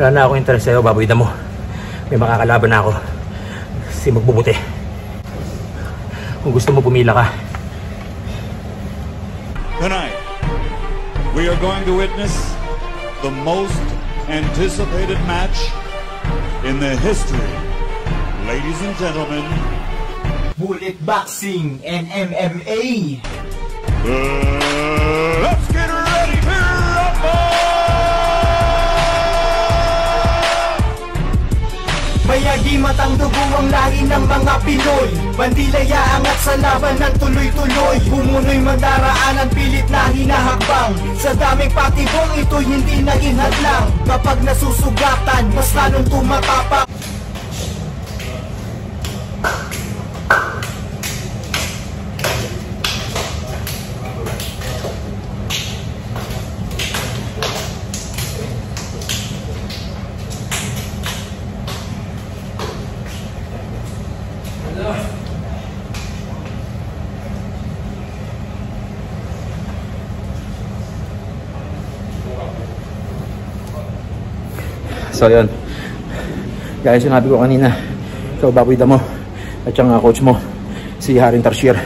Wala na akong interest sa'yo, Baboy Damo. May makakalaban na ako. Si Magbubuti. Kung gusto mo, pumila ka. Tonight, we are going to witness the most anticipated match in the history. Ladies and gentlemen, Bullet Boxing and MMA. Let's get ready to rumble! Mayagi matang dugo ang lahi ng mga Pinoy. Bandilaya angat sa laban ng tuloy-tuloy. Bumunoy magdaraanan pilit na hinahakbang. Sa daming patibong ito'y hindi naging hadlang. Kapag nasusugatan, mas lalong tumatapak. So yun, gaya sinabi ko kanina, ikaw Baboy Damo at siyang coach mo si Haring Tarsier,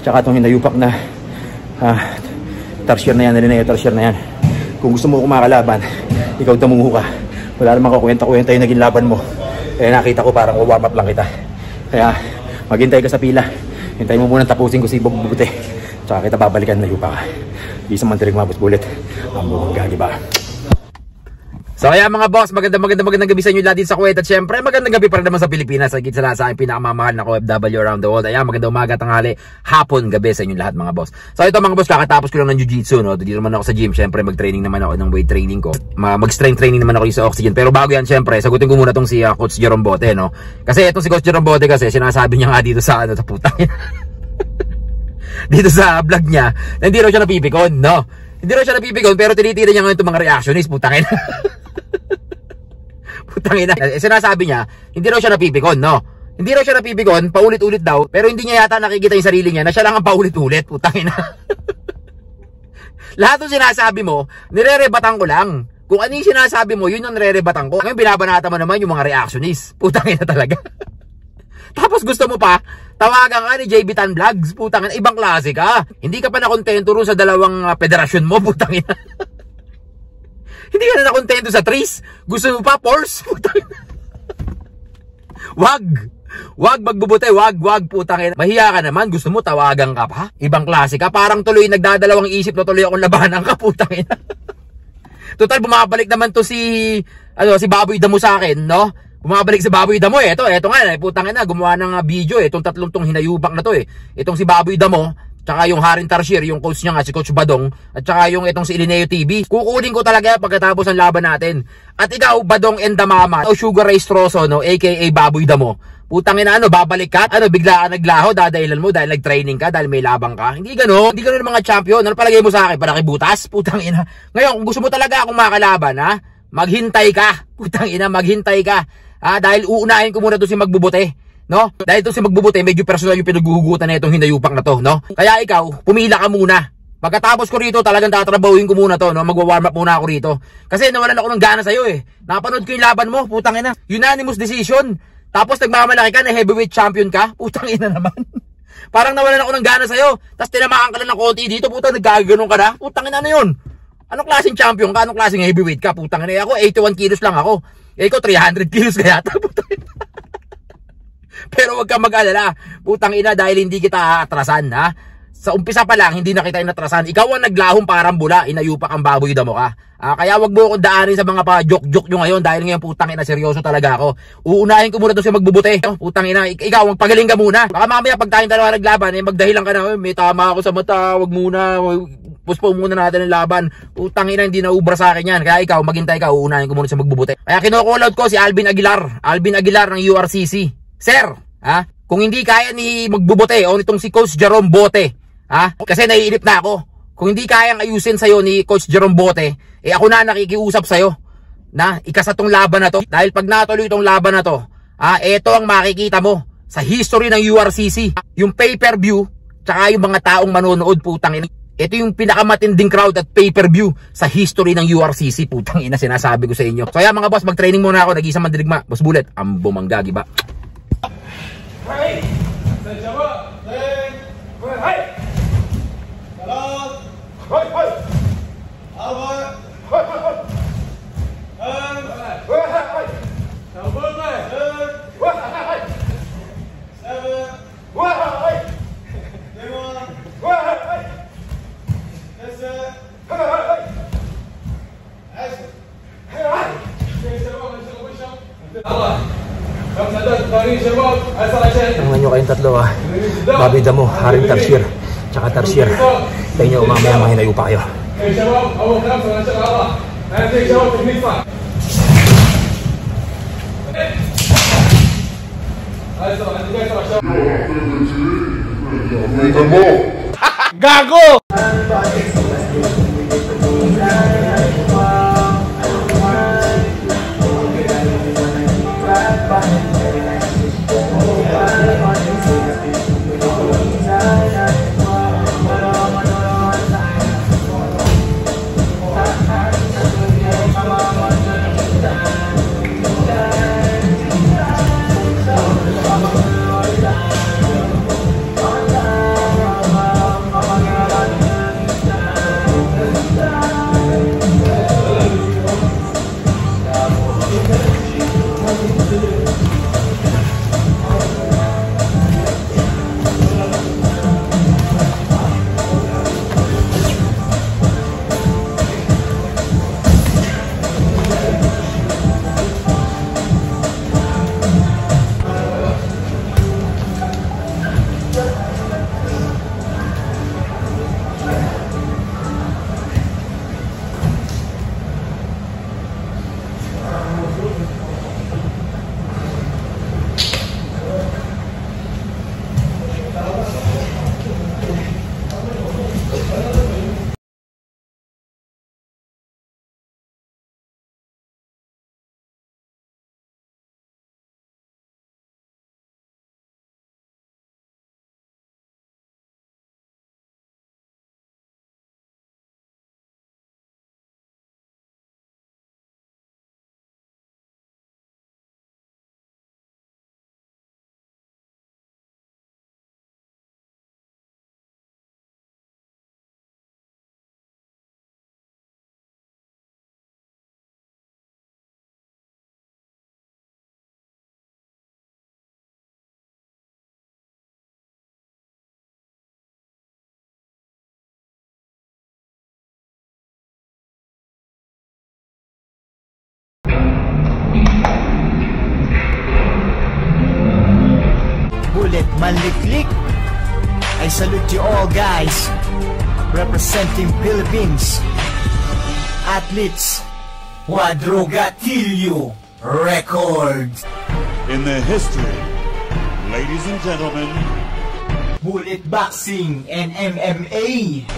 tsaka itong hinayupak na Tarsier na yan, Rene Tarsier na yan. Kung gusto mo kumakalaban, ikaw damungo ka. Wala namang kakwenta-kwenta yung naging laban mo. Kaya nakita ko parang warm up lang kita. Kaya maghintay ka sa pila, hintay mo muna tapusin ko si Magbubuti, tsaka kita babalikan na yupa ka. Di sa mantirig mabos bulit ang buong gagi ba. So kaya mga boss, magandang gabi sa inyo lahat din sa Kuwait. At syempre magandang gabi para naman sa Pilipinas, higit sa lahat sa aking pinakamamahal na OFW around the world. Ayan, magandang umaga, tanghali, hapon, gabi sa inyo lahat mga boss. So ito mga boss, kakatapos ko lang ng jiu-jitsu, no? Dito naman ako sa gym, syempre mag-training naman ako ng weight training ko. Mag-strength training naman ako sa Oxygen. Pero bago yan, syempre, sagutin ko muna tong si Coach Jerome Bote, no? Kasi itong si Coach Jerome Bote kasi sinasabi niya nga dito sa sa putang dito sa vlog niya, hindi raw siya napipikon, no? Hindi raw siya napipikon, pero tinitira niya ngayon itong mga reactionist, putangin. Putangina. Sinasabi niya, hindi raw siya napipikon, no? Hindi raw siya napipikon, paulit-ulit daw, pero hindi niya yata nakikita yung sarili niya na siya lang ang paulit-ulit, putangina. Lahat ng sinasabi mo, nire-rebatan ko lang. Kung ano yung sinasabi mo, yun yung nire-rebatan ko. Ngayon binabanata mo naman yung mga reactionist. Putangina talaga. Tapos gusto mo pa, tawagan ka ni JB Tan Vlogs, putangina, ibang klase ka. Hindi ka pa nakontento rin sa dalawang federasyon mo, putangina. Hindi ka na nakontento sa trees. Gusto mo pa, Force? Wag Magbubuti, wag, putangin. Mahiya ka naman, gusto mo, tawagan ka pa? Ibang klase ka, parang tuloy nagdadalawang isip na tuloy akong labanan ka, putangin. Total, bumabalik naman to si Baboy Damo sa akin, no? Bumabalik si Baboy Damo, eto nga, putangin na, gumawa ng video, itong tatlong tong hinayubak na to, itong si Baboy Damo, tsaka yung Haring Tarsier, yung coach niya nga, si Coach Badong, at tsaka yung itong si Ilineo TV. Kukunin ko talaga pagkatapos ng laban natin. At ikaw, Badong and the Mama, o Sugar Ray Stroso, no, aka Baboy Damo, putangin na, babalik ka, bigla ka naglaho, dadahilan mo dahil nag-training ka, dahil may labang ka. Hindi gano'n mga champion. Ano palagay mo sa akin? Panakibutas? Putangin na. Ngayon, kung gusto mo talaga akong makalaban, maghintay ka. Putangin na, maghintay ka. Dahil uunahin ko muna to si Magbubuti. No? Dahil ito si Magbubuti, medyo personal yung pinaghuhugutan na itong hinayupak na to, no? Kaya ikaw, pumila ka muna. Pagkatapos ko rito, talagang tatrabahuin ko muna to, no? Magwa-warm up muna ako rito. Kasi nawalan ako ng gana sa'yo, Napanood ko yung laban mo, putangin na. Unanimous decision. Tapos nagmamalaki ka na heavyweight champion ka, putangin na naman. Parang nawalan ako ng gana sa'yo. Tapos tinamaan ka na ng konti dito, putang nagkaganon ka na. Putangin na yun. Anong klaseng champion ka? Anong klaseng heavyweight ka? Putangin na. Ako, 81 kilos lang ako. Ikaw, 300 kilos kaya yata, putangin na. Pero wag kang mag-alala, putang ina, dahil hindi kita atrasan, Sa umpisa pa lang, hindi na kita inatrasan. Ikaw ang naglahong parang bula, inayupak ang Baboy Damo ka. Kaya wag mo akong daanin sa mga pa-joke-joke nyo ngayon, dahil ngayon putang ina, seryoso talaga ako. Uunahin ko muna to si Magbubuti. Putang ina, ikaw, magpagaling ka muna. Baka mamaya pag tayong dalawa naglaban, magdahilan ka na, may tama ako sa mata, wag muna, puspo muna natin ang laban. Putang ina, hindi na ubra sa akin yan. Kaya ikaw, maghintay ka, uunahin ko muna si Magbubuti. Kaya kino-call out ko si Alvin Aguilar ng URCC. Sir, kung hindi kaya ni Magbubuti o nitong si Coach Jerome Bote, kasi naiinip na ako. Kung hindi kayang ayusin sa'yo ni Coach Jerome Bote, ako na nakikiusap sa'yo na ikasa tong laban na to. Dahil pag natuloy itong laban na to, ito ang makikita mo sa history ng URCC. Yung pay-per-view, tsaka yung mga taong manonood, putang ina. Ito yung pinakamatinding crowd at pay-per-view sa history ng URCC. Putang ina, sinasabi ko sa inyo. So kaya mga boss, mag-training muna ako. Nag-isang mandirigma. Boss Bullet, ang bumangga, giba. Hey! Tingnan nyo kayong tatlo ha. Bobby Damo, Haring Tarsier, tsaka Tarsier. Sa inyo mamaya mahinayo pa kayo. Gago! Bullet Manliklik. I salute you all guys, representing Philippines athletes. Quadrogatillo Records. In the history, ladies and gentlemen, Bullet Boxing and MMA.